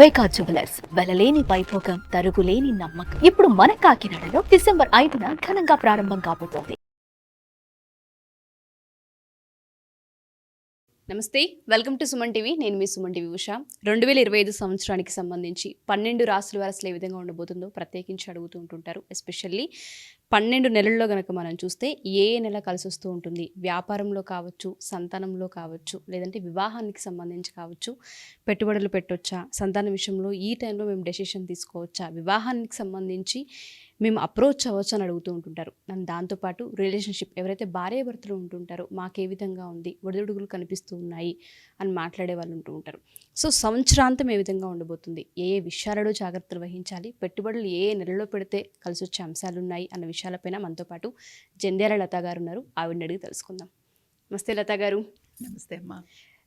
వైకా jewellers వెలలేని Vaibhogam తరుగులేని నమ్మకం. ఇప్పుడు మన కాకినాడలో డిసెంబర్ 5న ఘనంగా ప్రారంభం కాబోతోంది. నమస్తే, వెల్కమ్ టు సుమన్ టీవీ. నేను మీ సుమన్ టీవీ ఉషా. 2025 సంవత్సరానికి సంబంధించి 12 రాశుల వారు అసలు ఏ విధంగా ఉండబోతుందో ప్రత్యేకించి అడుగుతూ ఉంటుంటారు. ఎస్పెషల్లీ 12 నెలల్లో కనుక మనం చూస్తే ఏ నెల కలిసి వస్తూ ఉంటుంది, వ్యాపారంలో కావచ్చు, సంతానంలో కావచ్చు, లేదంటే వివాహానికి సంబంధించి కావచ్చు, పెట్టుబడులు పెట్టొచ్చా, సంతానం విషయంలో ఈ టైంలో మేము డెసిషన్ తీసుకోవచ్చా, వివాహానికి సంబంధించి మేము అప్రోచ్ అవ్వచ్చు అని అడుగుతూ ఉంటుంటారు. అండ్ దాంతోపాటు రిలేషన్షిప్ ఎవరైతే భార్యాభర్తలు ఉంటుంటారో మాకు ఏ విధంగా ఉంది, ఒడిదుడుగులు కనిపిస్తూ ఉన్నాయి అని మాట్లాడే వాళ్ళు ఉంటూ ఉంటారు. సో సంవత్సరాంతం ఏ విధంగా ఉండబోతుంది, ఏ విషయాలలో జాగ్రత్తలు వహించాలి, పెట్టుబడులు ఏ నెలలో పెడితే కలిసి వచ్చే అంశాలు ఉన్నాయి అన్న విషయాలపైన మనతో పాటు జంధ్యాల లత గారు ఉన్నారు. ఆవిడని అడిగి తెలుసుకుందాం. నమస్తే లత గారు. నమస్తే అమ్మా.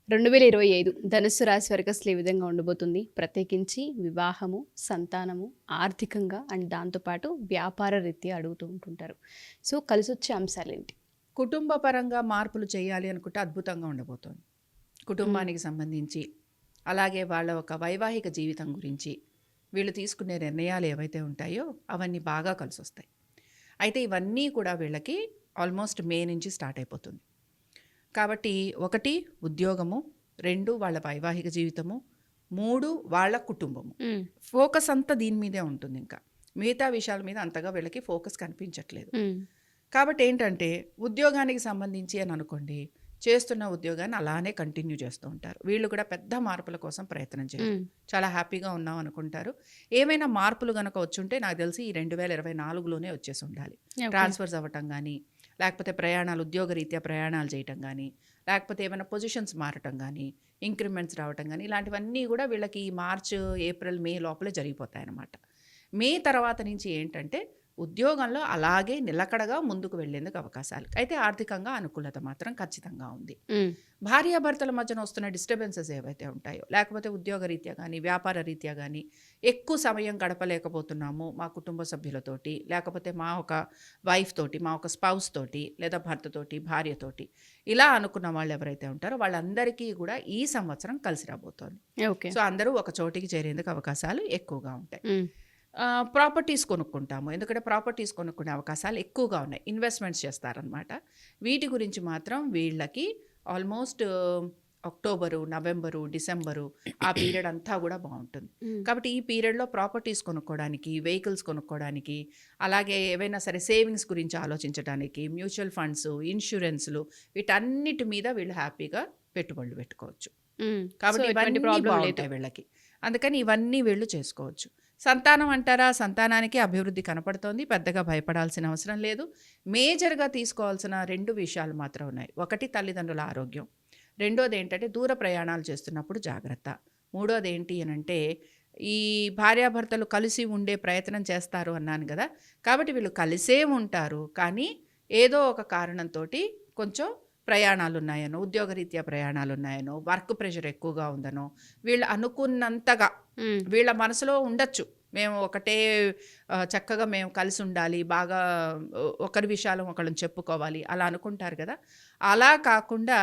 2025 ధనుస్సు రాశి వారికి అసలు ఏ విధంగా ఉండబోతుంది, ప్రత్యేకించి వివాహము, సంతానము, ఆర్థికంగా అండ్ దాంతోపాటు వ్యాపార రీత్యా అడుగుతూ ఉంటుంటారు. సో కలిసి వచ్చే అంశాలు ఏంటి? కుటుంబ పరంగా మార్పులు చేయాలి అనుకుంటే అద్భుతంగా ఉండబోతోంది. కుటుంబానికి సంబంధించి, అలాగే వాళ్ళ ఒక వైవాహిక జీవితం గురించి వీళ్ళు తీసుకునే నిర్ణయాలు ఏవైతే ఉంటాయో అవన్నీ బాగా కలిసి వస్తాయి. అయితే ఇవన్నీ కూడా వీళ్ళకి ఆల్మోస్ట్ మే నుంచి స్టార్ట్ అయిపోతుంది. కాబట్టి 1 ఉద్యోగము, 2 వాళ్ళ వైవాహిక జీవితము, 3 వాళ్ళ కుటుంబము. ఫోకస్ అంతా దీని మీదే ఉంటుంది. ఇంకా మిగతా విషయాల మీద అంతగా వీళ్ళకి ఫోకస్ కనిపించట్లేదు. కాబట్టి ఏంటంటే ఉద్యోగానికి సంబంధించి అని అనుకోండి, చేస్తున్న ఉద్యోగాన్ని అలానే కంటిన్యూ చేస్తూ ఉంటారు. వీళ్ళు కూడా పెద్ద మార్పుల కోసం ప్రయత్నం చేయరు. చాలా హ్యాపీగా ఉన్నాం అనుకుంటారు. ఏమైనా మార్పులు కనుక వచ్చుంటే నాకు తెలిసి ఈ 2024లోనే వచ్చేసి ఉండాలి. ట్రాన్స్ఫర్స్ అవ్వటం కానీ, లేకపోతే ప్రయాణాలు, ఉద్యోగరీత్యా ప్రయాణాలు చేయటం కానీ, లేకపోతే ఏమైనా పొజిషన్స్ మారటం కానీ, ఇంక్రిమెంట్స్ రావటం కానీ, ఇలాంటివన్నీ కూడా వీళ్ళకి ఈ మార్చ్, ఏప్రిల్, మే లోపలే జరిగిపోతాయి అన్నమాట. మే తర్వాత నుంచి ఏంటంటే ఉద్యోగంలో అలాగే నిలకడగా ముందుకు వెళ్లేందుకు అవకాశాలు. అయితే ఆర్థికంగా అనుకూలత మాత్రం ఖచ్చితంగా ఉంది. భార్యాభర్తల మధ్యన వస్తున్న డిస్టర్బెన్సెస్ ఏవైతే ఉంటాయో, లేకపోతే ఉద్యోగ రీత్యా కానీ, వ్యాపార రీత్యా కానీ ఎక్కువ సమయం గడపలేకపోతున్నాము మా కుటుంబ సభ్యులతోటి, లేకపోతే మా ఒక వైఫ్ తోటి, మా ఒక స్పౌస్ తోటి, లేదా భర్తతోటి, భార్యతోటి, ఇలా అనుకున్న వాళ్ళు ఎవరైతే ఉంటారో వాళ్ళందరికీ కూడా ఈ సంవత్సరం కలిసి రాబోతోంది. సో అందరూ ఒక చోటికి చేరేందుకు అవకాశాలు ఎక్కువగా ఉంటాయి. ప్రాపర్టీస్ కొనుక్కుంటాము, ఎందుకంటే ప్రాపర్టీస్ కొనుక్కునే అవకాశాలు ఎక్కువగా ఉన్నాయి. ఇన్వెస్ట్మెంట్స్ చేస్తారనమాట. వీటి గురించి మాత్రం వీళ్ళకి ఆల్మోస్ట్ అక్టోబరు, నవంబరు, డిసెంబరు ఆ పీరియడ్ అంతా కూడా బాగుంటుంది. కాబట్టి ఈ పీరియడ్లో ప్రాపర్టీస్ కొనుక్కోవడానికి, వెహికల్స్ కొనుక్కోవడానికి, అలాగే ఏవైనా సరే సేవింగ్స్ గురించి ఆలోచించడానికి, మ్యూచువల్ ఫండ్స్, ఇన్సూరెన్స్లు, వీటన్నిటి మీద వీళ్ళు హ్యాపీగా పెట్టుబడులు పెట్టుకోవచ్చు. కాబట్టి ఇవన్నీ బాగుంటాయి వీళ్ళకి. అందుకని ఇవన్నీ వీళ్ళు చేసుకోవచ్చు. సంతానం అంటారా, సంతానానికి అభివృద్ధి కనపడుతోంది. పెద్దగా భయపడాల్సిన అవసరం లేదు. మేజర్గా తీసుకోవాల్సిన 2 విషయాలు మాత్రం ఉన్నాయి. 1 తల్లిదండ్రుల ఆరోగ్యం, 2వది ఏంటంటే దూర ప్రయాణాలు చేస్తున్నప్పుడు జాగ్రత్త, 3వది ఏంటి అని అంటే ఈ భార్యాభర్తలు కలిసి ఉండే ప్రయత్నం చేస్తారు అన్నాను కదా. కాబట్టి వీళ్ళు కలిసే ఉంటారు, కానీ ఏదో ఒక కారణంతో కొంచెం ప్రయాణాలు ఉన్నాయనో, ఉద్యోగరీత్యా ప్రయాణాలు ఉన్నాయనో, వర్క్ ప్రెషర్ ఎక్కువగా ఉందనో, వీళ్ళు అనుకున్నంతగా వీళ్ళ మనసులో ఉండొచ్చు మేము ఒకటే చక్కగా మేము కలిసి ఉండాలి, బాగా ఒకరి విషయాలు ఒకళ్ళని చెప్పుకోవాలి, అలా అనుకుంటారు కదా. అలా కాకుండా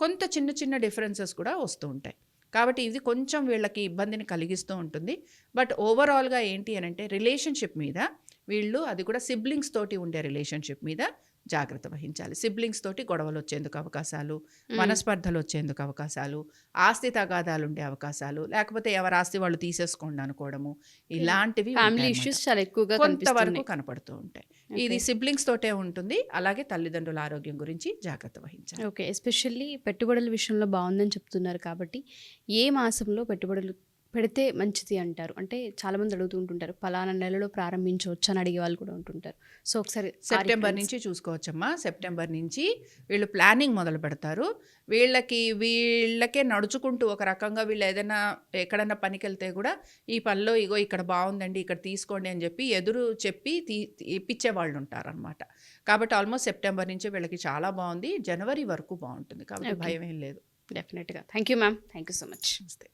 కొంత చిన్న చిన్న డిఫరెన్సెస్ కూడా వస్తూ ఉంటాయి. కాబట్టి ఇది కొంచెం వీళ్ళకి ఇబ్బందిని కలిగిస్తూ ఉంటుంది. బట్ ఓవరాల్గా ఏంటి అని అంటే రిలేషన్షిప్ మీద వీళ్ళు, అది కూడా సిబ్లింగ్స్ తోటి ఉండే రిలేషన్షిప్ మీద జాగ్రత్త వహించాలి. సిబ్లింగ్స్ తోటి గొడవలు వచ్చేందుకు అవకాశాలు, మనస్పర్ధలు వచ్చేందుకు అవకాశాలు, ఆస్తి తగాదాలు ఉండే అవకాశాలు, లేకపోతే ఎవరి ఆస్తి వాళ్ళు తీసేసుకోండి అనుకోవడము, ఇలాంటివి ఫ్యామిలీ ఇష్యూస్ చాలా ఎక్కువగా కొంతవరకు కనపడుతూ ఉంటాయి. ఇది సిబ్లింగ్స్ తోటే ఉంటుంది. అలాగే తల్లిదండ్రుల ఆరోగ్యం గురించి జాగ్రత్త వహించాలి. ఓకే, ఎస్పెషల్లీ పెట్టుబడుల విషయంలో బాగుందని చెప్తున్నారు. కాబట్టి ఏ మాసంలో పెట్టుబడులు పెడితే మంచిది అంటారు? అంటే చాలామంది అడుగుతూ ఉంటుంటారు, పలానా నెలలో ప్రారంభించవచ్చు అని అడిగే వాళ్ళు కూడా ఉంటుంటారు. సో ఒకసారి సెప్టెంబర్ నుంచి చూసుకోవచ్చమ్మా. సెప్టెంబర్ నుంచి వీళ్ళు ప్లానింగ్ మొదలు పెడతారు. వీళ్ళకే నడుచుకుంటూ ఒక రకంగా వీళ్ళు ఏదైనా ఎక్కడన్నా పనికి వెళ్తే కూడా ఈ పనిలో ఇగో ఇక్కడ బాగుందండి, ఇక్కడ తీసుకోండి అని చెప్పి ఎదురు చెప్పి ఇప్పించే వాళ్ళు ఉంటారనమాట. కాబట్టి ఆల్మోస్ట్ సెప్టెంబర్ నుంచి వీళ్ళకి చాలా బాగుంది. జనవరి వరకు బాగుంటుంది. కాబట్టి భయం ఏం లేదు. డెఫినెట్గా. Thank you ma'am. Thank you so much. నమస్తే.